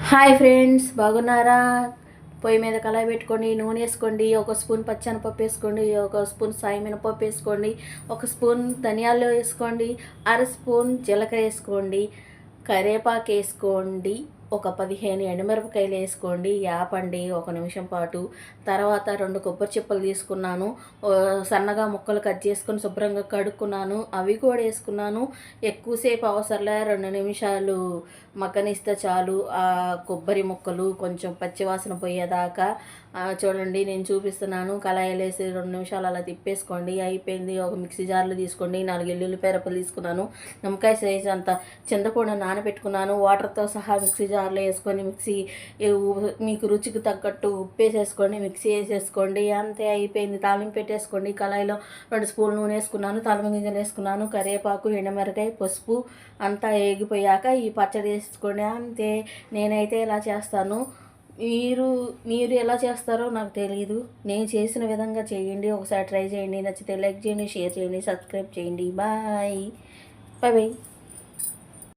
Hi friends, బాగున్నారా? పొయ్యి మీద కళాయి పెట్టుకోండి, నూనె వేసుకోండి, ఒక స్పూన్ పచ్చెనపప్పు వేసుకోండి, ఒక స్పూన్ సాయి మినపప్పు వేసుకోండి, ఒక స్పూన్ ధనియాలు వేసుకోండి, అర స్పూన్ జీలకర్ర వేసుకోండి, కరివేపాకు వేసుకోండి, ఒక 15 ఎండుమిరపకాయలు వేసుకోండి, యాపండి ఒక నిమిషం పాటు. తర్వాత 2 కొబ్బరి చిప్పలు తీసుకున్నాను, సన్నగా ముక్కలు కట్ చేసుకొని శుభ్రంగా కడుక్కున్నాను, అవి కూడా వేసుకున్నాను. ఎక్కువసేపు అవసరంలే, 2 నిమిషాలు మగ్గనిస్తే చాలు. ఆ కొబ్బరి ముక్కలు కొంచెం పచ్చివాసన పోయేదాకా చూడండి, నేను చూపిస్తున్నాను. కళాయిలు వేసి 2 నిమిషాలు అలా తిప్పేసుకోండి. అయిపోయింది. ఒక మిక్సీ జార్లు తీసుకోండి, 4 ఎల్లుల్లిపాయ రెబ్బలు తీసుకున్నాను, నిమ్మకాయ సైజు అంత చింతపండు నానబెట్టుకున్నాను, వాటర్తో సహా మిక్సీ జార్లో వేసుకొని మీకు రుచికి తగ్గట్టు ఉప్పు వేసేసుకోండి, మిక్సీ వేసేసుకోండి. అంతే, అయిపోయింది. తాలింపు పెట్టేసుకోండి. కళాయిలో 2 స్పూన్లు నూనె వేసుకున్నాను, తాలింపు గింజలు వేసుకున్నాను, కరివేపాకు, ఎండుమిరపకాయ, పసుపు అంతా వేగిపోయాక ఈ పచ్చడి వేసుకోండి. అంతే, నేనైతే ఇలా చేస్తాను. మీరు ఎలా చేస్తారో నాకు తెలియదు. నేను చేసిన విధంగా చేయండి, ఒకసారి ట్రై చేయండి. నచ్చితే లైక్ చేయండి, షేర్ చేయండి, సబ్స్క్రైబ్ చేయండి. Bye bye.